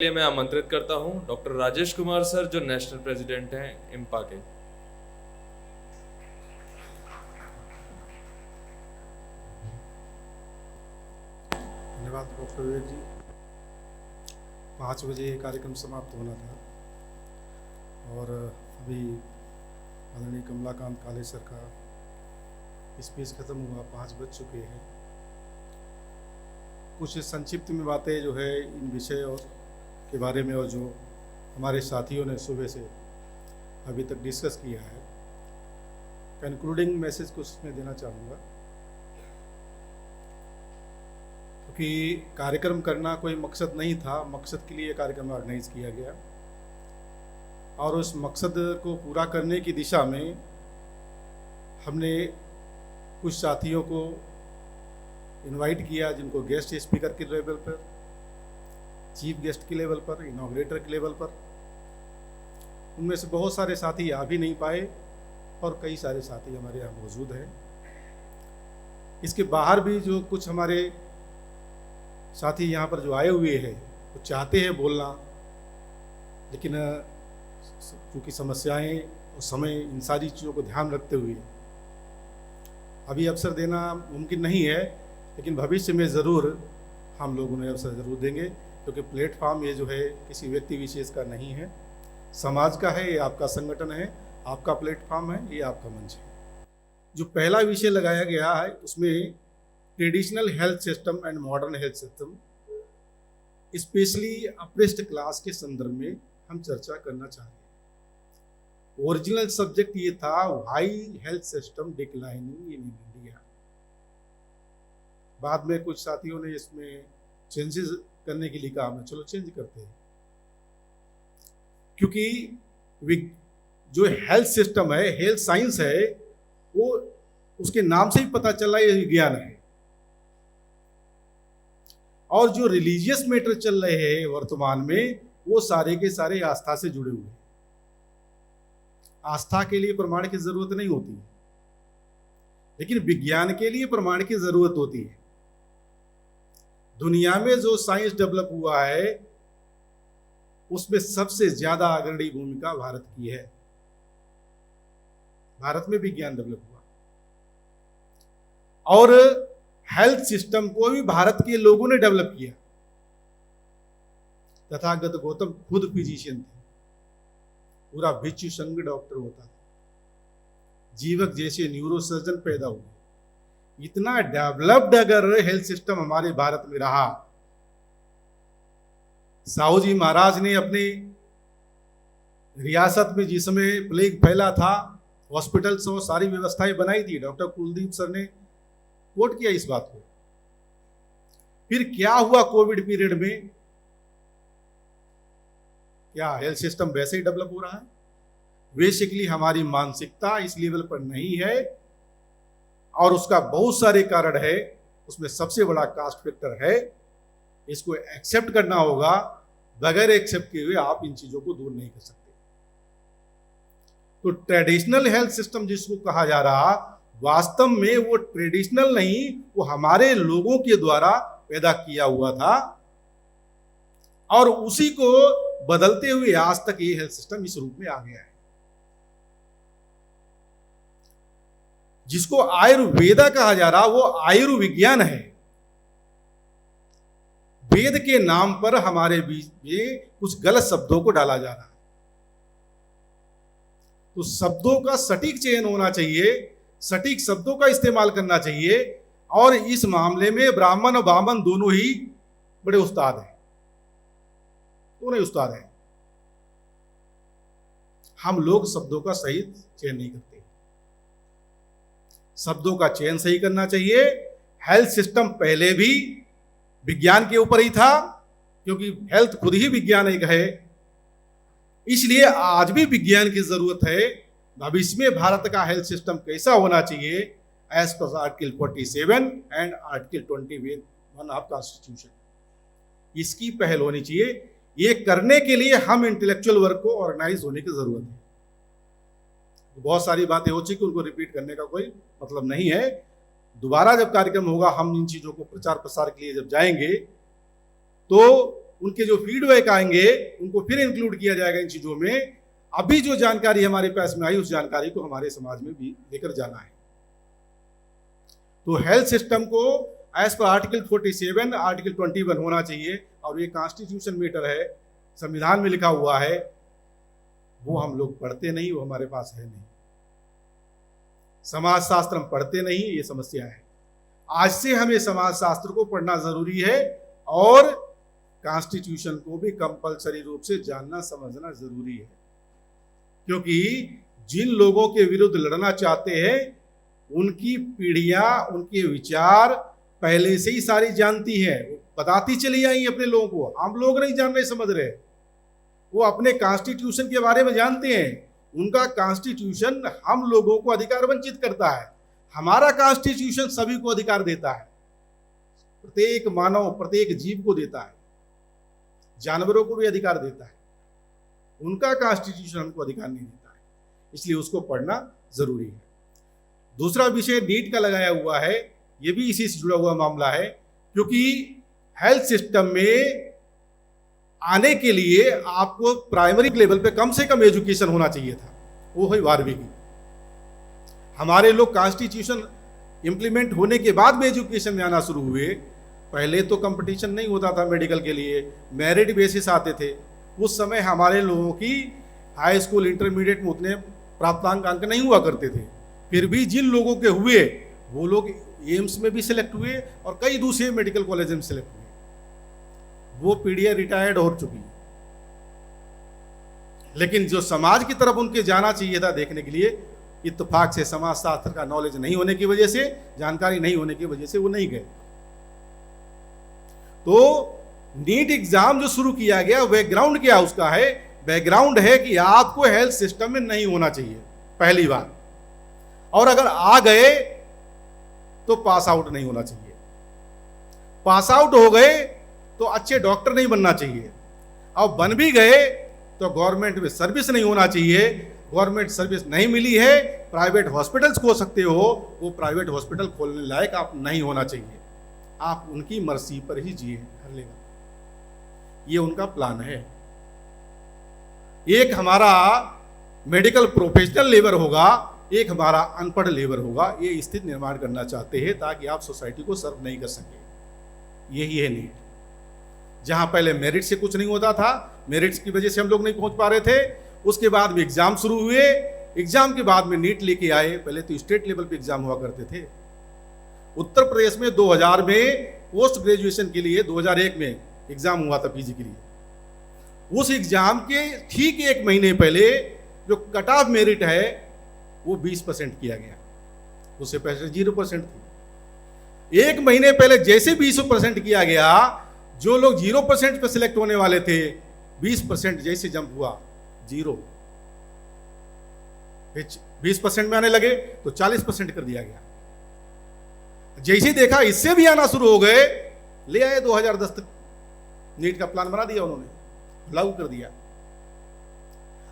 लिए मैं आमंत्रित करता हूं डॉक्टर राजेश कुमार सर, जो नेशनल प्रेसिडेंट हैं इम्पा के। धन्यवाद डॉक्टर विवेक जी। 5 बजे ये कार्यक्रम समाप्त होना था और अभी आदरणीय कमलाकांत काले सर का स्पीच खत्म हुआ, 5 बज चुके हैं। कुछ संक्षिप्त में बातें जो है इन विषय और के बारे में और जो हमारे साथियों ने सुबह से अभी तक डिस्कस किया है, कंक्लूडिंग मैसेज कुछ मैं देना चाहूँगा। क्योंकि कार्यक्रम करना कोई मकसद नहीं था, मकसद के लिए कार्यक्रम ऑर्गेनाइज किया गया और उस मकसद को पूरा करने की दिशा में हमने कुछ साथियों को इनवाइट किया, जिनको गेस्ट स्पीकर के लेवल पर, चीफ गेस्ट के लेवल पर, इनॉग्रेटर के लेवल पर। उनमें से बहुत सारे साथी आ भी नहीं पाए और कई सारे साथी हमारे यहाँ मौजूद हैं। इसके बाहर भी जो कुछ हमारे साथी यहाँ पर जो आए हुए हैं वो चाहते हैं बोलना, लेकिन क्योंकि समस्याएं और समय, इन सारी चीज़ों को ध्यान रखते हुए अभी अवसर देना मुमकिन नहीं है, लेकिन भविष्य में ज़रूर हम लोग उन्हें अवसर ज़रूर देंगे। क्योंकि प्लेटफॉर्म ये जो है किसी व्यक्ति विशेष का नहीं है, समाज का है, ये आपका संगठन है, आपका प्लेटफॉर्म है, ये आपका मंच है। जो पहला विषय लगाया गया है उसमें traditional health system and modern health system, specially apprised class के संदर्भ में हम चर्चा करना चाहते हैं। ओरिजिनल सब्जेक्ट ये था, why health system declining in India. बाद में कुछ साथियों ने इसमें चेंजेस करने के लिए कहा, मैं चलो चेंज करते हैं, क्योंकि जो हेल्थ सिस्टम है, हेल्थ साइंस है, वो उसके नाम से ही पता चला ये विज्ञान है। और जो रिलीजियस मैटर चल रहे हैं वर्तमान में, वो सारे के सारे आस्था से जुड़े हुए हैं। आस्था के लिए प्रमाण की जरूरत नहीं होती, लेकिन विज्ञान के लिए प्रमाण की जरूरत होती है। दुनिया में जो साइंस डेवलप हुआ है उसमें सबसे ज्यादा अग्रणी भूमिका भारत की है। भारत में विज्ञान डेवलप हुआ और हेल्थ सिस्टम को भी भारत के लोगों ने डेवलप किया। तथागत गौतम खुद फिजिशियन थे, पूरा भिक्षु संघ डॉक्टर होता था, जीवक जैसे न्यूरोसर्जन पैदा हुए। इतना डेवलप्ड अगर हेल्थ सिस्टम हमारे भारत में रहा, साहू जी महाराज ने अपनी रियासत में जिस समय प्लेग फैला था, हॉस्पिटल्स और सारी व्यवस्थाएं बनाई थी। डॉक्टर कुलदीप सर ने कोट किया इस बात को। फिर क्या हुआ कोविड पीरियड में? क्या हेल्थ सिस्टम वैसे ही डेवलप हो रहा है? बेसिकली हमारी मानसिकता इस लेवल पर नहीं है और उसका बहुत सारे कारण है। उसमें सबसे बड़ा कास्ट फैक्टर है। इसको एक्सेप्ट करना होगा, बगैर एक्सेप्ट किए हुए आप इन चीजों को दूर नहीं कर सकते। तो ट्रेडिशनल हेल्थ सिस्टम जिसको कहा जा रहा, वास्तव में वो ट्रेडिशनल नहीं, वो हमारे लोगों के द्वारा पैदा किया हुआ था और उसी को बदलते हुए आज तक ये हेल्थ सिस्टम इस रूप में आ गया है, जिसको आयुर्वेदा कहा जा रहा। वो आयुर्विज्ञान है। वेद के नाम पर हमारे बीच में कुछ गलत शब्दों को डाला जा रहा है। तो शब्दों का सटीक चयन होना चाहिए, सटीक शब्दों का इस्तेमाल करना चाहिए। और इस मामले में ब्राह्मण और बामन दोनों ही बड़े उस्ताद हैं, दोनों ही उस्ताद हैं। हम लोग शब्दों का सही चयन नहीं करते। शब्दों का चयन सही करना चाहिए। हेल्थ सिस्टम पहले भी विज्ञान के ऊपर ही था, क्योंकि हेल्थ खुद ही विज्ञान एक है। इसलिए आज भी विज्ञान की जरूरत है। भविष्य में भारत का हेल्थ सिस्टम कैसा होना चाहिए, as per article 47 and article 21 of constitution, इसकी पहल होनी चाहिए। ये करने के लिए हम इंटेलेक्चुअल वर्क को ऑर्गेनाइज होने की जरूरत है। बहुत सारी बातें हो चुकी, उनको रिपीट करने का कोई मतलब नहीं है। दोबारा जब कार्यक्रम होगा, हम इन चीज़ों को प्रचार प्रसार के लिए जब जाएंगे तो उनके जो फीडबैक आएंगे उनको फिर इंक्लूड किया जाएगा इन चीज़ों में। अभी जो जानकारी हमारे पास में आई उस जानकारी को हमारे समाज में भी लेकर जाना है। तो हेल्थ सिस्टम को एज पर आर्टिकल 47 आर्टिकल 21 होना चाहिए, और ये कॉन्स्टिट्यूशन मैटर है, संविधान में लिखा हुआ है, वो हम लोग पढ़ते नहीं, वो हमारे पास है नहीं। समाज शास्त्र हम पढ़ते नहीं, ये समस्या है। आज से हमें समाज शास्त्र को पढ़ना जरूरी है और कॉन्स्टिट्यूशन को भी कंपलसरी रूप से जानना समझना जरूरी है, क्योंकि जिन लोगों के विरुद्ध लड़ना चाहते हैं उनकी पीढ़ियां, उनके विचार पहले से ही सारी जानती है, बताती चली आई अपने लोगों को। हम लोग नहीं जान रहे, समझ रहे, वो अपने कॉन्स्टिट्यूशन के बारे में जानते हैं। उनका कॉन्स्टिट्यूशन हम लोगों को अधिकार वंचित करता है, हमारा कॉन्स्टिट्यूशन सभी को अधिकार देता है, प्रत्येक मानव प्रत्येक जीव को देता है, जानवरों को भी अधिकार देता है। उनका कॉन्स्टिट्यूशन हमको अधिकार नहीं देता है, इसलिए उसको पढ़ना जरूरी है। दूसरा विषय नीट का लगाया हुआ है, ये भी इसी से जुड़ा हुआ मामला है, क्योंकि हेल्थ सिस्टम में आने के लिए आपको प्राइमरी लेवल पे कम से कम एजुकेशन होना चाहिए था, वो है 12वीं की। हमारे लोग कॉन्स्टिट्यूशन इंप्लीमेंट होने के बाद में एजुकेशन में आना शुरू हुए। पहले तो कंपटीशन नहीं होता था मेडिकल के लिए, मेरिट बेसिस आते थे। उस समय हमारे लोगों की हाई स्कूल इंटरमीडिएट में उतने प्राप्तांक अंक नहीं हुआ करते थे, फिर भी जिन लोगों के हुए वो लोग एम्स में भी सिलेक्ट हुए और कई दूसरे मेडिकल कॉलेज में सिलेक्ट हुए। वो पीढ़ियां रिटायर्ड हो चुकी, लेकिन जो समाज की तरफ उनके जाना चाहिए था देखने के लिए, इत्तेफाक से समाज शास्त्र का नॉलेज नहीं होने की वजह से, जानकारी नहीं होने की वजह से वो नहीं गए। तो नीट एग्जाम जो शुरू किया गया, बैकग्राउंड क्या उसका है? बैकग्राउंड है कि आपको हेल्थ सिस्टम में नहीं होना चाहिए पहली बार, और अगर आ गए तो पास आउट नहीं होना चाहिए। पास आउट हो गए तो अच्छे डॉक्टर नहीं बनना चाहिए, और बन भी गए तो गवर्नमेंट में सर्विस नहीं होना चाहिए। गवर्नमेंट सर्विस नहीं मिली है, प्राइवेट हॉस्पिटल्स खोल सकते हो, वो प्राइवेट हॉस्पिटल खोलने लायक आप नहीं होना चाहिए। आप उनकी मर्जी पर ही जिए हर लेवल, ये उनका प्लान है। एक हमारा मेडिकल प्रोफेशनल लेबर होगा, एक हमारा अनपढ़ लेबर होगा। ये स्थिति निर्माण करना चाहते हैं ताकि आप सोसाइटी को सर्व नहीं कर सके। यही है नीट। जहां पहले मेरिट से कुछ नहीं होता था, मेरिट्स की वजह से हम लोग नहीं पहुंच पा रहे थे, उसके बाद में एग्जाम शुरू हुए, एग्जाम के बाद में नीट लेके आए। पहले तो स्टेट लेवल पे एग्जाम हुआ करते थे। उत्तर प्रदेश में 2000 में पोस्ट ग्रेजुएशन के लिए 2001 में एग्जाम हुआ था पीजी के लिए। उस एग्जाम के ठीक एक महीने पहले जो कट ऑफ मेरिट है वो 20% किया गया, उससे पहले 0% थी। एक महीने पहले जैसे 20% किया गया, जो लोग 0% पे सिलेक्ट होने वाले थे, 20% जैसे जंप हुआ 0, 20% में आने लगे तो 40% कर दिया गया। जैसे देखा इससे भी आना शुरू हो गए, ले आए 2010 तक नीट का प्लान बना दिया उन्होंने, लागू कर दिया।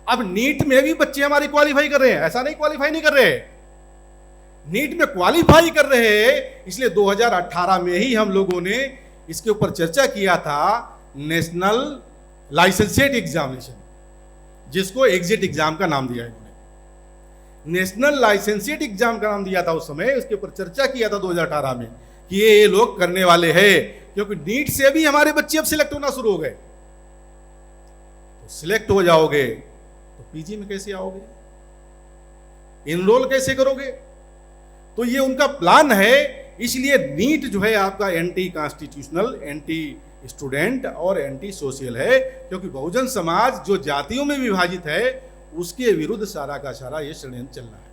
अब नीट में भी बच्चे हमारे क्वालिफाई कर रहे हैं, ऐसा नहीं क्वालिफाई नहीं कर रहे, नीट में क्वालिफाई कर रहे हैं। इसलिए 2018 में ही हम लोगों ने इसके ऊपर चर्चा किया था, नेशनल लाइसेंसिएट एग्जामिनेशन, जिसको एग्जिट एग्जाम का नाम दिया इन्होंने। नेशनल लाइसेंसिएट एग्जाम का नाम दिया था उस समय, उसके ऊपर चर्चा किया था 2018 में कि ये लोग करने वाले हैं, क्योंकि नीट से भी हमारे बच्चे अब सिलेक्ट होना शुरू हो गए। तो सिलेक्ट हो जाओगे तो पीजी में कैसे आओगे, इनरोल कैसे करोगे? तो ये उनका प्लान है। इसलिए नीट जो है आपका एंटी कॉन्स्टिट्यूशनल, एंटी स्टूडेंट और एंटी सोशल है, क्योंकि बहुजन समाज जो जातियों में विभाजित है उसके विरुद्ध सारा का सारा ये षड्यंत्र चल रहा है।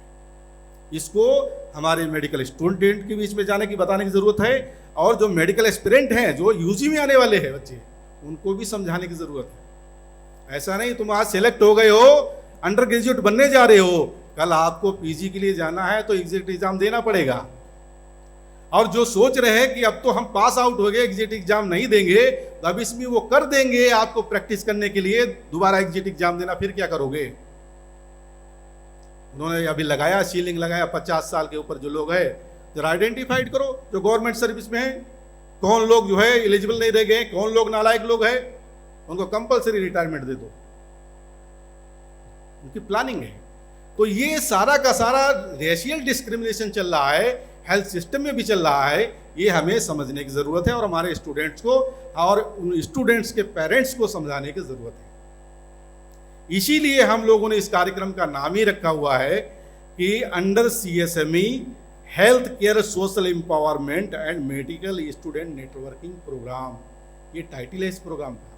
इसको हमारे मेडिकल स्टूडेंट के बीच में जाने की बताने की जरूरत है, और जो मेडिकल एस्पिरेंट हैं, जो यूजी में आने वाले हैं बच्चे, उनको भी समझाने की जरूरत है। ऐसा नहीं तुम आज सेलेक्ट हो गए हो, अंडर ग्रेजुएट बनने जा रहे हो, कल आपको पीजी के लिए जाना है तो एग्जिट एग्जाम देना पड़ेगा। और जो सोच रहे हैं कि अब तो हम पास आउट हो गए, एग्जिट एग्जाम नहीं देंगे, तो अब इसमें वो कर देंगे आपको प्रैक्टिस करने के लिए दोबारा एग्जिट एग्जाम देना, फिर क्या करोगे? उन्होंने अभी लगाया, सीलिंग लगाया 50 साल के ऊपर जो लोग है, जरा आइडेंटिफाइड करो जो गवर्नमेंट सर्विस में है, कौन लोग जो है एलिजिबल नहीं रह गए, कौन लोग नालायक लोग है, उनको कंपलसरी रिटायरमेंट दे दो, उनकी प्लानिंग है। तो ये सारा का सारा रेशियल डिस्क्रिमिनेशन चल रहा है, हेल्थ सिस्टम में भी चल रहा है, ये हमें समझने की ज़रूरत है और हमारे स्टूडेंट्स को और उन स्टूडेंट्स के पेरेंट्स को समझाने की ज़रूरत है। इसीलिए हम लोगों ने इस कार्यक्रम का नाम ही रखा हुआ है कि under CSME health care social empowerment and medical student networking program, ये टाइटल है इस प्रोग्राम का।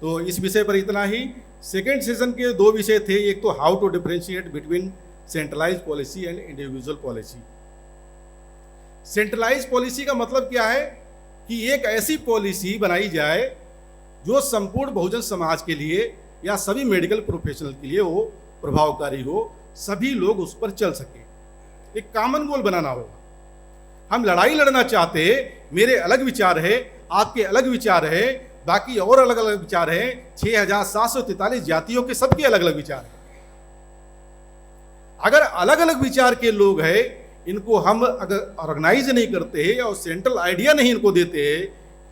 तो इस विषय पर इतना ही। सेकेंड सेशन के 2 विषय थे, एक तो how to differentiate between centralize policy and individual policy. Centralize policy का मतलब क्या है कि एक ऐसी पॉलिसी बनाई जाए जो संपूर्ण बहुजन समाज के लिए या सभी मेडिकल प्रोफेशनल के लिए वो प्रभावकारी हो, सभी लोग उस पर चल सके, एक कॉमन गोल बनाना होगा। हम लड़ाई लड़ना चाहते, मेरे अलग विचार है, आपके अलग विचार है, बाकी और अलग अलग विचार है, 6743 जातियों के सबके अलग अलग विचार है। अगर अलग अलग विचार के लोग हैं, इनको हम अगर ऑर्गेनाइज नहीं करते और सेंट्रल आइडिया नहीं इनको देते,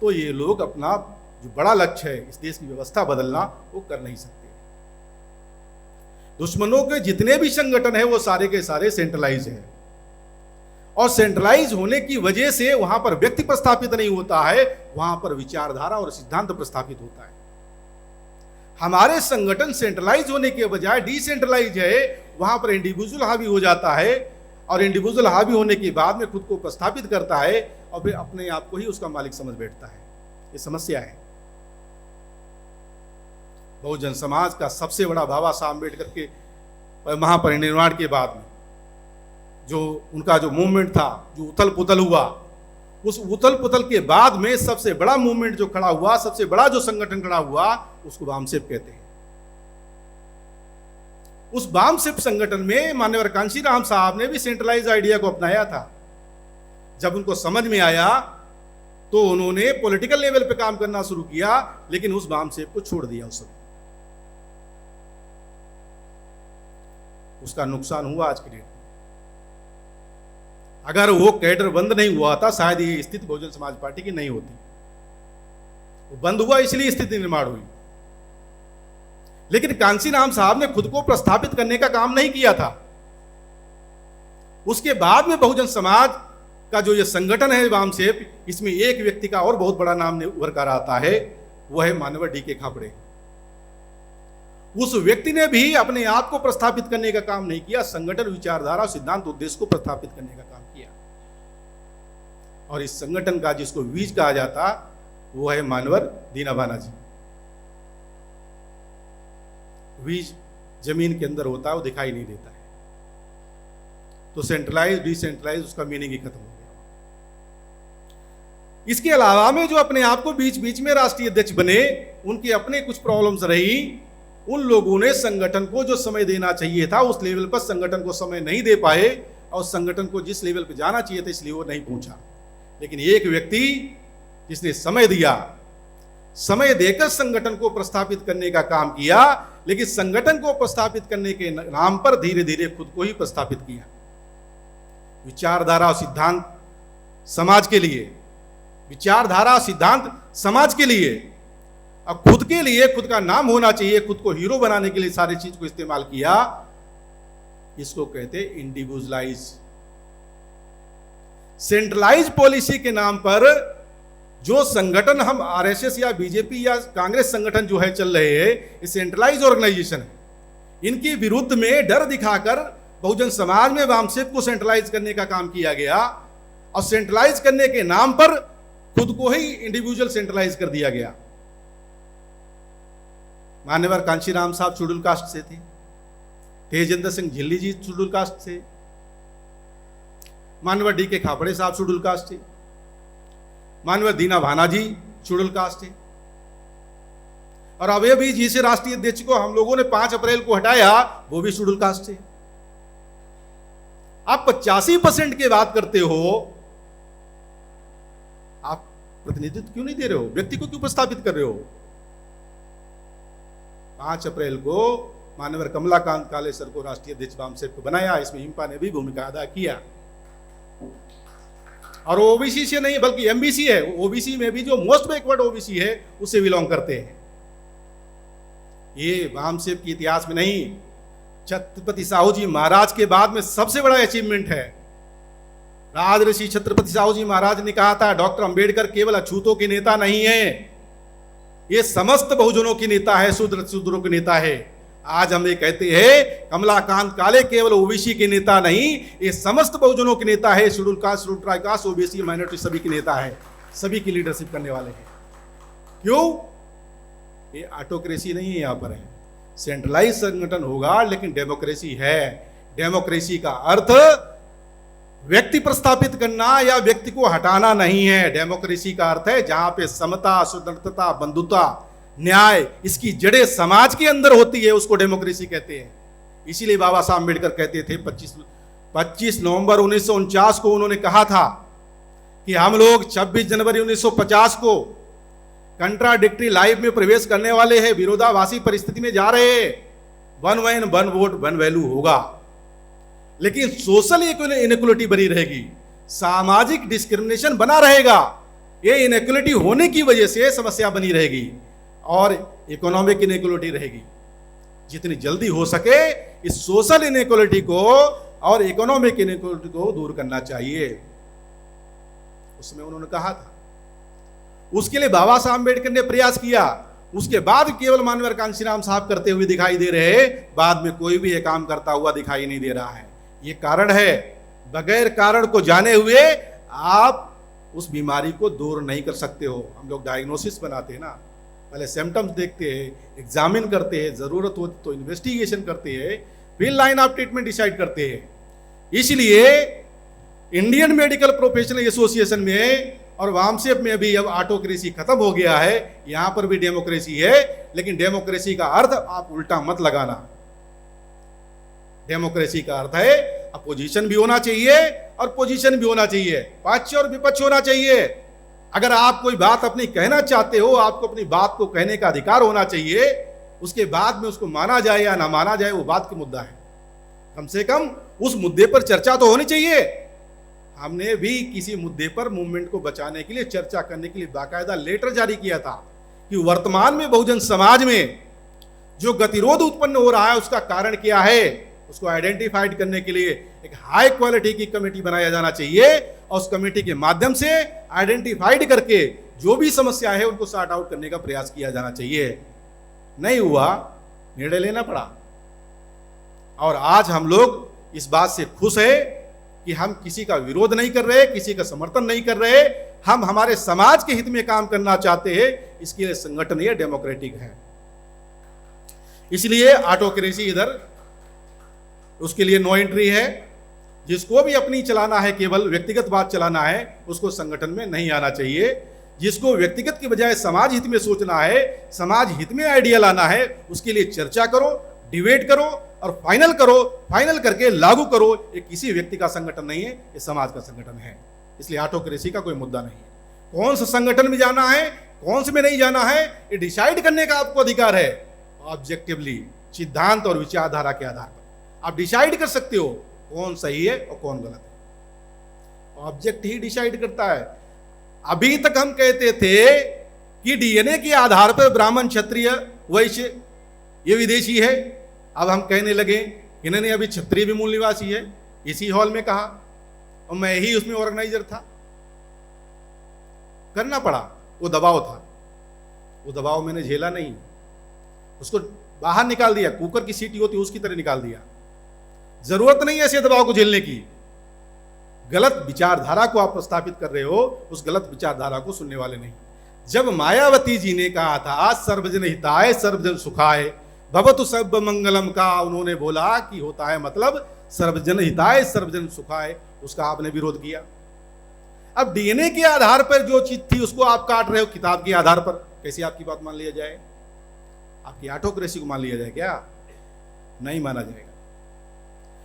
तो ये लोग अपना जो बड़ा लक्ष्य है इस देश की व्यवस्था बदलना, वो कर नहीं सकते। दुश्मनों के जितने भी संगठन है वो सारे के सारे सेंट्रलाइज है, और सेंट्रलाइज होने की वजह से वहां पर व्यक्ति प्रस्थापित नहीं होता है, वहां पर विचारधारा और सिद्धांत प्रस्थापित होता है। हमारे संगठन सेंट्रलाइज होने के बजाय डिसेंट्रलाइज है, वहां पर इंडिविजुअल हावी हो जाता है, और इंडिविजुअल हावी होने के बाद में खुद को प्रस्थापित करता है और फिर अपने आप को ही उसका मालिक समझ बैठता है। ये समस्या है। बहुजन समाज का सबसे बड़ा बाबा साहब अम्बेडकर के महापरिनिर्वाण के बाद में जो उनका जो मूवमेंट था, जो उथल पुथल हुआ, उस उथल पुथल के बाद में सबसे बड़ा मूवमेंट जो खड़ा हुआ, सबसे बड़ा जो संगठन खड़ा हुआ, उसको वामसेप कहते हैं। उस वामसेप संगठन में माननीय कांशीराम साहब ने भी सेंट्रलाइज आइडिया को अपनाया था। जब उनको समझ में आया तो उन्होंने पॉलिटिकल लेवल पे काम करना शुरू किया, लेकिन उस वामसेप को छोड़ दिया। उस समय उसका नुकसान हुआ आज की डेट में। अगर वो कैडर बंद नहीं हुआ था, शायद ये स्थिति बहुजन समाज पार्टी की नहीं होती। वो बंद हुआ इसलिए स्थिति निर्माण हुई, लेकिन कांशीराम साहब ने खुद को प्रस्थापित करने का काम नहीं किया था। उसके बाद में बहुजन समाज का जो ये संगठन है वामसेप, इसमें एक व्यक्ति का और बहुत बड़ा नाम उभर कर आता है, वो है माननीय डी के खापड़े। उस व्यक्ति ने भी अपने आप को प्रस्थापित करने का काम नहीं किया, संगठन विचारधारा और सिद्धांत उद्देश्य को प्रस्थापित करने का काम किया। और इस संगठन का जिसको बीज कहा जाता, वो है मानवर दीना भाना जी। बीज जमीन के अंदर होता है, वो दिखाई नहीं देता है। तो सेंट्रलाइज डिसेंट्रलाइज उसका मीनिंग ही खत्म हो गया। इसके अलावा में जो अपने आप को बीच बीच में राष्ट्रीय अध्यक्ष बने, उनके अपने कुछ प्रॉब्लम्स रही। उन लोगों ने संगठन को जो समय देना चाहिए था, उस लेवल पर संगठन को समय नहीं दे पाए, और संगठन को जिस लेवल पर जाना चाहिए था इसलिए वो नहीं पहुंचा। लेकिन एक व्यक्ति जिसने समय दिया, समय देकर संगठन को प्रस्थापित करने का काम किया, लेकिन संगठन को प्रस्थापित करने के नाम पर धीरे धीरे खुद को ही प्रस्थापित किया। विचारधारा और सिद्धांत समाज के लिए, विचारधारा सिद्धांत समाज के लिए, अब खुद के लिए खुद का नाम होना चाहिए, खुद को हीरो बनाने के लिए सारी चीज को इस्तेमाल किया। इसको कहते इंडिविजुअलाइज। सेंट्रलाइज पॉलिसी के नाम पर जो संगठन हम आरएसएस या बीजेपी या कांग्रेस संगठन जो है चल रहे हैं, ये सेंट्रलाइज ऑर्गेनाइजेशन है। इनके विरुद्ध में डर दिखाकर बहुजन समाज में वामसेप को सेंट्रलाइज करने का काम किया गया, और सेंट्रलाइज करने के नाम पर खुद को ही इंडिविजुअल सेंट्रलाइज कर दिया गया। मान्यवर कांशीराम साहब शेड्यूल कास्ट से थे, तेजेंद्र सिंह झिल्ली जी शेड्यूल कास्ट से, मान्यवर डी के खापड़े साहब शेड्यूल कास्ट थे, मान्यवर दीना भाना जी शेड्यूल कास्ट थे। और अभी भी जिसे राष्ट्रीय अध्यक्ष को हम लोगों ने 5 अप्रैल को हटाया, वो भी शेड्यूल कास्ट थे। आप 85% की बात करते हो, आप प्रतिनिधित्व क्यों नहीं दे रहे हो? व्यक्ति को क्यों प्रस्तावित कर रहे हो? 5 अप्रैल को माननीय कमलाकांत कालेसर को राष्ट्रीय अध्यक्ष वामसेप को बनाया, इसमें हिंपा ने भी भूमिका अदा किया। और ओबीसी से नहीं बल्कि एमबीसी है, ओबीसी में भी जो मोस्ट बैकवर्ड ओबीसी है उससे बिलोंग करते हैं। ये वामसेप के इतिहास में नहीं, छत्रपति साहू जी महाराज के बाद में सबसे बड़ा अचीवमेंट है। राजऋषि छत्रपति साहू जी महाराज ने कहा था, डॉक्टर अंबेडकर केवल अछूतों के नेता नहीं है, ये समस्त बहुजनों के नेता है, शूद्रों के नेता है। आज हम ये कहते हैं कमलाकांत काले केवल ओबीसी के नेता नहीं, ये समस्त बहुजनों के नेता है, schedule caste, schedule tribe caste, OBC, minority सभी के नेता है, सभी की लीडरशिप करने वाले हैं। क्यों? ये ऑटोक्रेसी नहीं है, यहां पर है सेंट्रलाइज संगठन होगा लेकिन डेमोक्रेसी है। डेमोक्रेसी का अर्थ व्यक्ति प्रस्थापित करना या व्यक्ति को हटाना नहीं है। डेमोक्रेसी का अर्थ है जहां पे समता, स्वतंत्रता, बंधुता, न्याय, इसकी जड़ें समाज के अंदर होती है, उसको डेमोक्रेसी कहते हैं। इसीलिए बाबा साहब अम्बेडकर कहते थे 25 नवंबर 1949 को उन्होंने कहा था कि हम लोग 26 जनवरी 1950 को कंट्राडिक्टरी लाइफ में प्रवेश करने वाले हैं, विरोधाभासी परिस्थिति में जा रहे हैं। One man one vote one value होगा, लेकिन सोशल इनइक्वलिटी बनी रहेगी, सामाजिक डिस्क्रिमिनेशन बना रहेगा। ये इनइक्वलिटी होने की वजह से समस्या बनी रहेगी और इकोनॉमिक इनइक्वलिटी रहेगी। जितनी जल्दी हो सके इस सोशल इनइक्वलिटी को और इकोनॉमिक इनइक्वलिटी को दूर करना चाहिए, उसमें उन्होंने कहा था। उसके लिए बाबा साहब अम्बेडकर ने प्रयास किया। उसके बाद केवल मानवेंद्र कांशीराम साहब करते हुए दिखाई दे रहे, बाद में कोई भी ये काम करता हुआ दिखाई नहीं दे रहा है। ये कारण है, बगैर कारण को जाने हुए आप उस बीमारी को दूर नहीं कर सकते हो। हम लोग डायग्नोसिस बनाते हैं ना, पहले सिम्टम्स देखते हैं, एग्जामिन करते हैं, जरूरत हो तो इन्वेस्टिगेशन करते हैं, फिर लाइन ऑफ ट्रीटमेंट डिसाइड करते हैं। इसलिए इंडियन मेडिकल प्रोफेशनल एसोसिएशन में और वामसेप में भी अब ऑटोक्रेसी खत्म हो गया है। यहां पर भी डेमोक्रेसी है, लेकिन डेमोक्रेसी का अर्थ आप उल्टा मत लगाना। डेमोक्रेसी का अर्थ है अपोजिशन भी होना चाहिए और पोजीशन भी होना चाहिए, पक्ष और विपक्ष होना चाहिए। अगर आप कोई बात अपनी कहना चाहते हो, आपको अपनी बात को कहने का अधिकार होना चाहिए। उसके बाद में उसको माना जाए या ना माना जाए वो बात का मुद्दा है, कम से कम उस मुद्दे पर चर्चा तो होनी चाहिए। हमने भी किसी मुद्दे पर मूवमेंट को बचाने के लिए, चर्चा करने के लिए बाकायदा लेटर जारी किया था कि वर्तमान में बहुजन समाज में जो गतिरोध उत्पन्न हो रहा है उसका कारण क्या है, उसको आइडेंटिफाइड करने के लिए एक हाई क्वालिटी की कमेटी बनाया जाना चाहिए और उस कमेटी के माध्यम से आइडेंटिफाइड करके जो भी समस्या है उनको सॉर्ट आउट करने का प्रयास किया जाना चाहिए। नहीं हुआ, निर्णय लेना पड़ा। और आज हम लोग इस बात से खुश है कि हम किसी का विरोध नहीं कर रहे, किसी का समर्थन नहीं कर रहे, हम हमारे समाज के हित में काम करना चाहते हैं। इसके लिए संगठन ये डेमोक्रेटिक है। इसलिए ऑटोक्रेसी इधर, उसके लिए नो एंट्री है। जिसको भी अपनी चलाना है, केवल व्यक्तिगत बात चलाना है, उसको संगठन में नहीं आना चाहिए। जिसको व्यक्तिगत की बजाय समाज हित में सोचना है, समाज हित में आइडिया लाना है, उसके लिए चर्चा करो, डिबेट करो और फाइनल करो। फाइनल करके लागू करो। ये किसी व्यक्ति का संगठन नहीं है, ये समाज का संगठन है। इसलिए ऑटोक्रेसी का कोई मुद्दा नहीं है। कौन सा संगठन में जाना है, कौन से में नहीं जाना है, ये डिसाइड करने का आपको अधिकार है। ऑब्जेक्टिवली, सिद्धांत और विचारधारा के आधार पर आप डिसाइड कर सकते हो कौन सही है और कौन गलत है। ऑब्जेक्ट ही डिसाइड करता है। अभी तक हम कहते थे कि डीएनए के आधार पर ब्राह्मण, क्षत्रिय, वैश्य ये विदेशी है। अब हम कहने लगे कि नहीं, अभी क्षत्रिय भी मूल निवासी है। इसी हॉल में कहा और मैं ही उसमें ऑर्गेनाइजर था। करना पड़ा, वो दबाव था। वो दबाव मैंने झेला नहीं, उसको बाहर निकाल दिया। कुकर की सीटी होती उसकी तरह निकाल दिया। जरूरत नहीं है ऐसे दबाव को झेलने की। गलत विचारधारा को आप प्रस्तापित कर रहे हो, उस गलत विचारधारा को सुनने वाले नहीं। जब मायावती जी ने कहा था सर्वजन हिताय सर्वजन सुखाय भवतु सब मंगलम का, उन्होंने बोला कि होता है मतलब सर्वजन हिताय सर्वजन सुखाय, उसका आपने विरोध किया। अब डीएनए के आधार पर जो चीज थी उसको आप काट रहे हो, किताब के आधार पर। कैसे आपकी बात मान लिया जाए? आपकी ऑटोक्रेसी को मान लिया जाए क्या? नहीं माना जाएगा।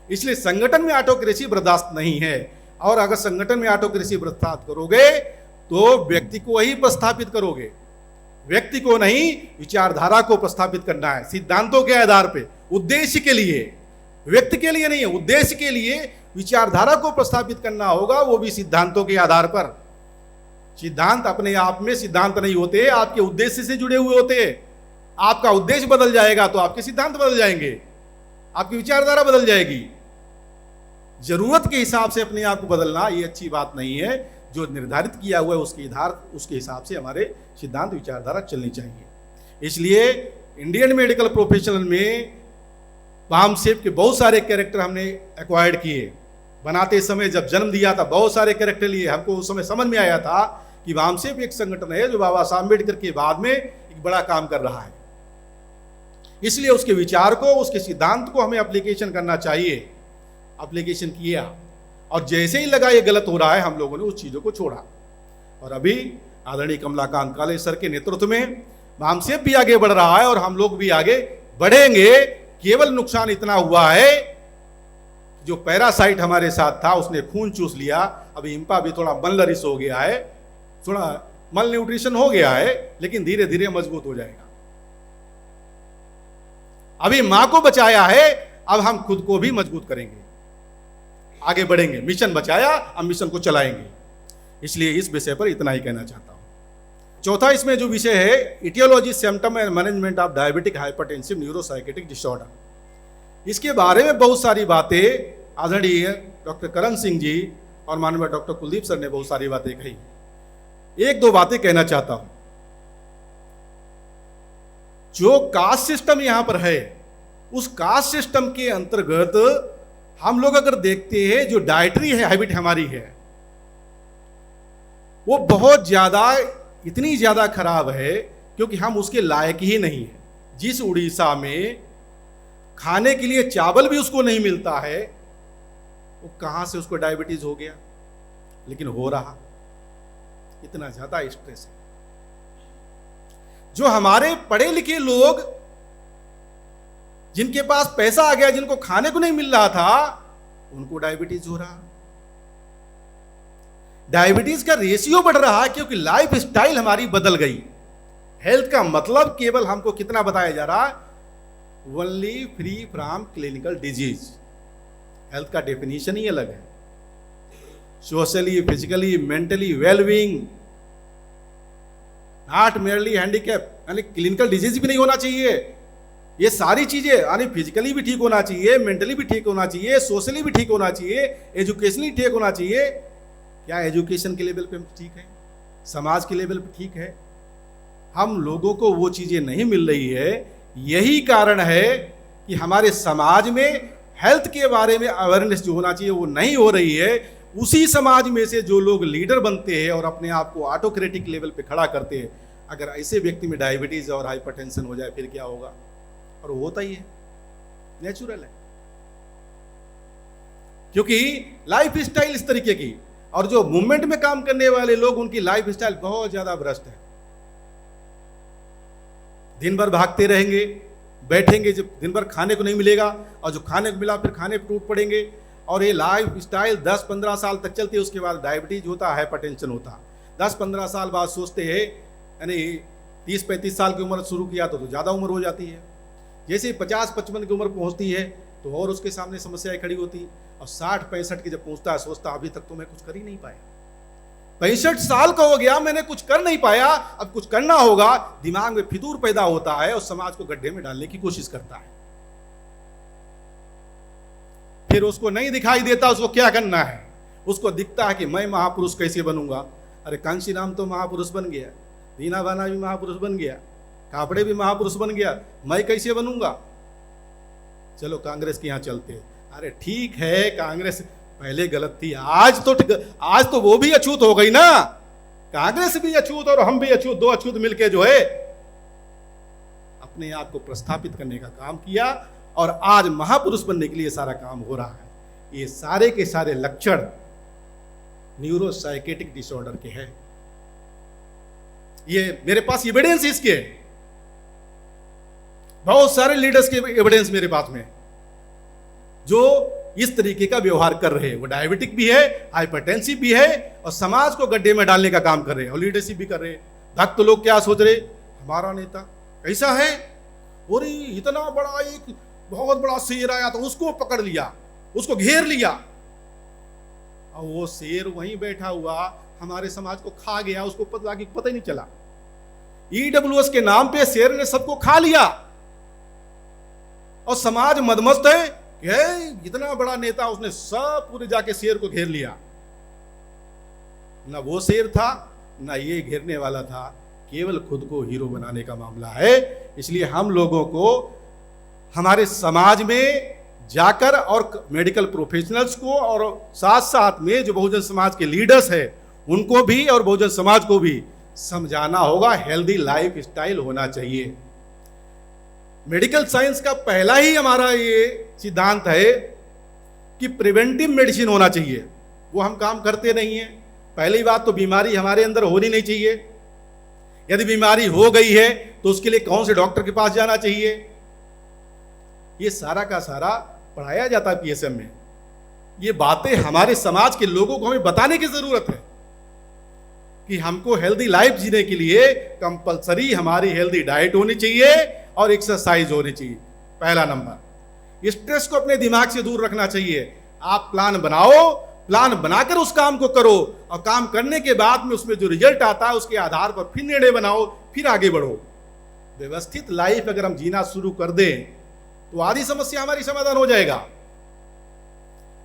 इसलिए संगठन में ऑटोक्रेसी बर्दाश्त नहीं है। और अगर संगठन में ऑटोक्रेसी बर्दाश्त करोगे तो व्यक्ति को ही प्रस्थापित करोगे, व्यक्ति को नहीं, विचारधारा को प्रस्थापित करना है सिद्धांतों के आधार पे, उद्देश्य के लिए, व्यक्ति के लिए नहीं है, उद्देश्य के लिए विचारधारा को प्रस्थापित करना होगा, वो भी सिद्धांतों के आधार पर। सिद्धांत अपने आप में सिद्धांत नहीं होते, आपके उद्देश्य से जुड़े हुए होते हैं। आपका उद्देश्य बदल जाएगा तो आपके सिद्धांत बदल जाएंगे, आपकी विचारधारा बदल जाएगी। जरूरत के हिसाब से अपने आप को बदलना ये अच्छी बात नहीं है। जो निर्धारित किया हुआ है उसके हिसाब से हमारे सिद्धांत विचारधारा चलनी चाहिए। इसलिए इंडियन मेडिकल प्रोफेशनल में वामसेप के बहुत सारे कैरेक्टर हमने एक्वायर्ड किए। बनाते समय जब जन्म दिया था बहुत सारे कैरेक्टर लिए। हमको उस समय समझ में आया था कि वामसेप एक संगठन है जो बाबा साहब अम्बेडकर के बाद में एक बड़ा काम कर रहा है, इसलिए उसके विचार को, उसके सिद्धांत को हमें एप्लीकेशन करना चाहिए। एप्लीकेशन किया और जैसे ही लगा ये गलत हो रहा है, हम लोगों ने उस चीज़ों को छोड़ा। और अभी आदरणीय कमलाकांत काले सर के नेतृत्व में वामसेप भी आगे बढ़ रहा है और हम लोग भी आगे बढ़ेंगे। केवल नुकसान इतना हुआ है, जो पैरासाइट हमारे साथ था उसने खून चूस लिया। अभी इंपा भी थोड़ा मलनरिश हो गया है, थोड़ा मल न्यूट्रिशन हो गया है, लेकिन धीरे धीरे मजबूत हो जाएगा। अभी मां को बचाया है, अब हम खुद को भी मजबूत करेंगे, आगे बढ़ेंगे। मिशन बचाया, अब मिशन को चलाएंगे। इसलिए इस विषय पर इतना ही कहना चाहता हूं। चौथा इसमें जो विषय है, etiology, symptom and management of diabetic hypertensive neuropsychiatric disorder. इसके बारे में बहुत सारी बातें आदरणीय डॉक्टर करण सिंह जी और माननीय डॉक्टर कुलदीप सर ने बहुत सारी बातें कही। एक दो बातें कहना चाहता हूं। जो कास्ट सिस्टम यहां पर है, उस कास्ट सिस्टम के अंतर्गत हम लोग अगर देखते हैं, जो डाइटरी हैबिट हमारी है वो बहुत ज्यादा, इतनी ज्यादा खराब है क्योंकि हम उसके लायक ही नहीं है। जिस उड़ीसा में खाने के लिए चावल भी उसको नहीं मिलता है, वो कहां से उसको डायबिटीज हो गया? लेकिन हो रहा, इतना ज्यादा स्ट्रेस है। जो हमारे पढ़े लिखे लोग, जिनके पास पैसा आ गया, जिनको खाने को नहीं मिल रहा था, उनको डायबिटीज हो रहा। डायबिटीज का रेशियो बढ़ रहा है क्योंकि लाइफ स्टाइल हमारी बदल गई। हेल्थ का मतलब केवल हमको कितना बताया जा रहा है? Only free from clinical disease. Health का डेफिनेशन ही अलग है। Socially, physically, mentally wellbeing, not merely handicap, यानी क्लिनिकल डिजीज भी नहीं होना चाहिए। ये सारी चीजें, यानी फिजिकली भी ठीक होना चाहिए, मेंटली भी ठीक होना चाहिए, सोशली भी ठीक होना चाहिए, एजुकेशनली ठीक होना चाहिए। क्या एजुकेशन के लेवल पे ठीक है? समाज के लेवल पे ठीक है? हम लोगों को वो चीजें नहीं मिल रही है। यही कारण है कि हमारे समाज में हेल्थ के बारे में अवेयरनेस जो होना चाहिए वो नहीं हो रही है। उसी समाज में से जो लोग लीडर बनते हैं और अपने आप को ऑटोक्रेटिक लेवल पे खड़ा करते हैं, अगर ऐसे व्यक्ति में डायबिटीज और हाइपरटेंशन हो जाए फिर क्या होगा? और वो होता ही है, नेचुरल है, क्योंकि लाइफ स्टाइल इस तरीके की। और जो मूवमेंट में काम करने वाले लोग, उनकी लाइफ स्टाइल बहुत ज्यादा भ्रष्ट है। दिन भर भागते रहेंगे, बैठेंगे, जब दिन भर खाने को नहीं मिलेगा, और जो खाने को मिला फिर खाने पर टूट पड़ेंगे। और ये लाइफ स्टाइल 10-15 साल तक चलती है, उसके बाद डायबिटीज होता है, हाइपरटेंशन होता। 10-15 साल बाद सोचते हैं, यानी 30-35 साल की उम्र शुरू किया तो ज़्यादा उम्र हो जाती है। जैसे 50-55 की उम्र पहुंचती है तो और उसके सामने समस्याएं खड़ी होती। और 60-65 की जब पहुंचता है, सोचता अभी तक तो मैं कुछ कर ही नहीं पाया, 65 साल का हो गया, मैंने कुछ कर नहीं पाया, अब कुछ करना होगा। दिमाग में फितूर पैदा होता है और समाज को गड्ढे में डालने की कोशिश करता है। फिर उसको नहीं दिखाई देता उसको क्या करना है। उसको दिखता है कि मैं महापुरुष कैसे बनूंगा। अरे कांशीराम तो महापुरुष बन गया, दीना भाना भी महापुरुष बन गया, कापड़े भी महापुरुष बन गया, मैं कैसे बनूंगा? चलो कांग्रेस के यहां चलते हैं। अरे ठीक है, कांग्रेस पहले गलत थी, आज तो वो भी अछूत हो गई ना। कांग्रेस भी अछूत और हम भी अछूत, दो अछूत मिलके जो है अपने आप को प्रस्थापित करने का काम किया और आज महापुरुष बनने के लिए सारा काम हो रहा है। ये सारे के सारे लक्षण न्यूरोसाइकेटिक डिसऑर्डर के हैं। ये मेरे पास एविडेंस इसके है, बहुत सारे लीडर्स के एविडेंस मेरे पास में, जो इस तरीके का व्यवहार कर रहे हैं। वो डायबिटिक भी है, हाइपरटेंसिव भी है और समाज को गड्ढे में डालने का काम कर रहे हैं और लीडरशिप भी कर रहे हैं। भक्त लोग क्या सोच रहे, हमारा नेता कैसा है, और इतना बड़ा एक बहुत बड़ा शेर आया तो उसको पकड़ लिया, उसको घेर लिया, और वो शेर वहीं बैठा हुआ हमारे समाज को खा गया, उसको पता ही नहीं चला। ईडब्ल्यूएस के नाम पे शेर ने सबको खा लिया और समाज मदमस्त है कि इतना बड़ा नेता, उसने सब पूरे जाके शेर को घेर लिया। ना वो शेर था ना ये घेरने वाला था, केवल खुद को हीरो बनाने का मामला है। इसलिए हम लोगों को हमारे समाज में जाकर और मेडिकल प्रोफेशनल्स को और साथ साथ में जो बहुजन समाज के लीडर्स हैं उनको भी और बहुजन समाज को भी समझाना होगा, हेल्दी लाइफ स्टाइल होना चाहिए। मेडिकल साइंस का पहला ही हमारा ये सिद्धांत है कि प्रिवेंटिव मेडिसिन होना चाहिए। वो हम काम करते नहीं हैं। पहली बात तो बीमारी हमारे अंदर होनी नहीं चाहिए। यदि बीमारी हो गई है तो उसके लिए कौन से डॉक्टर के पास जाना चाहिए, ये सारा का सारा पढ़ाया जाता है पीएसएम में। ये बातें हमारे समाज के लोगों को हमें बताने की जरूरत है कि हमको हेल्दी लाइफ जीने के लिए कंपलसरी हमारी हेल्दी डाइट होनी चाहिए और एक्सरसाइज होनी चाहिए। पहला नंबर, स्ट्रेस को अपने दिमाग से दूर रखना चाहिए। आप प्लान बनाओ, प्लान बनाकर उस काम को करो और काम करने के बाद में उसमें जो रिजल्ट आता है उसके आधार पर फिर निर्णय बनाओ, फिर आगे बढ़ो। व्यवस्थित लाइफ अगर हम जीना शुरू कर दें तो आधी समस्या हमारी समाधान हो जाएगा।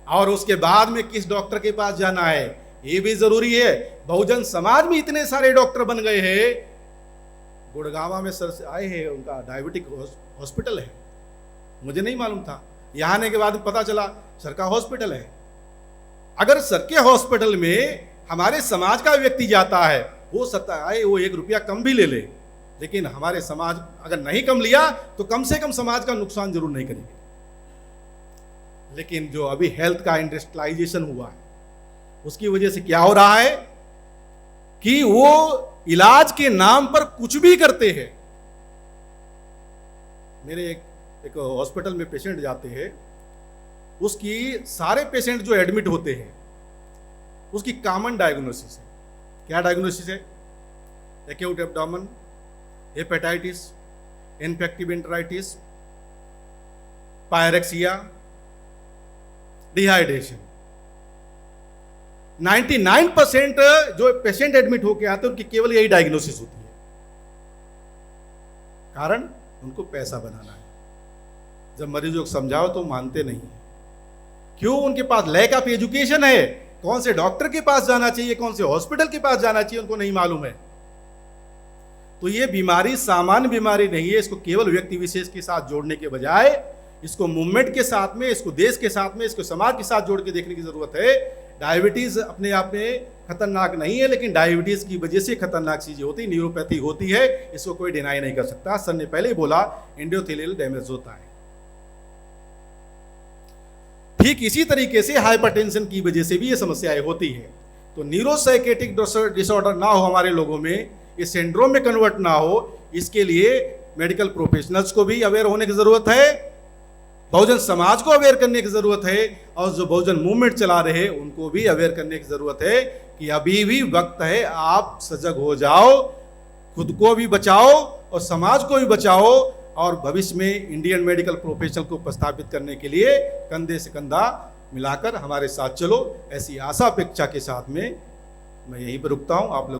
और उसके बाद में किस डॉक्टर के पास जाना है ये भी जरूरी है। बहुजन समाज में इतने सारे डॉक्टर बन गए हैं। गुड़गांव में सर से आए हैं, उनका डायबिटिक हॉस्पिटल है, मुझे नहीं मालूम था। यहाँ आने के बाद पता चला सर का हॉस्पिटल है। अगर सर के हॉस्पिटल में हमारे समाज का व्यक्ति जाता है, हो सकता है वो 1 रुपया कम भी ले ले, लेकिन हमारे समाज अगर नहीं कम लिया तो कम से कम समाज का नुकसान जरूर नहीं करेंगे। लेकिन जो अभी हेल्थ का इंडस्ट्रियलाइजेशन हुआ है उसकी वजह से क्या हो रहा है कि वो इलाज के नाम पर कुछ भी करते हैं। मेरे एक हॉस्पिटल में पेशेंट जाते हैं, उसकी सारे पेशेंट जो एडमिट होते हैं उसकी कॉमन डायग्नोसिस है। क्या डायग्नोसिस है? Acute abdomen, hepatitis, infective enteritis, pyrexia, dehydration. 99% जो पेशेंट एडमिट होके आते हैं उनकी केवल यही डायग्नोसिस होती है। कारण उनको पैसा बनाना है। जब मरीजों को समझाओ तो मानते नहीं है। क्यों? उनके पास लैक ऑफ एजुकेशन है। कौन से डॉक्टर के पास जाना चाहिए, कौन से हॉस्पिटल के पास जाना चाहिए, उनको नहीं मालूम है। तो ये बीमारी सामान्य बीमारी नहीं है। इसको केवल व्यक्ति विशेष के साथ जोड़ने के बजाय इसको मूवमेंट के साथ में, इसको देश के साथ में, इसको समाज के साथ जोड़ के देखने की जरूरत है। डायबिटीज अपने आप में खतरनाक नहीं है, लेकिन डायबिटीज की वजह से खतरनाक चीजें होती है, न्यूरोपैथी होती है। इसको कोई डिनाई नहीं कर सकता। सर ने पहले ही बोला एंडोथेलियल डैमेज होता है। ठीक इसी तरीके से हाइपरटेंशन की वजह से भी ये समस्याएं होती है। तो न्यूरोसाइकेटिक डिसऑर्डर ना हो हमारे लोगों में, ये सिंड्रोम में कन्वर्ट ना हो, इसके लिए मेडिकल प्रोफेशनल्स को भी अवेयर होने की जरूरत है, बहुजन समाज को अवेयर करने की जरूरत है, और जो बहुजन मूवमेंट चला रहे उनको भी अवेयर करने की जरूरत है कि अभी भी वक्त है, आप सजग हो जाओ, खुद को भी बचाओ और समाज को भी बचाओ, और भविष्य में इंडियन मेडिकल प्रोफेशन को प्रस्थापित करने के लिए कंधे से कंधा मिलाकर हमारे साथ चलो। ऐसी आशा अपेक्षा के साथ में मैं यहीं पर रुकता हूं। आप लोग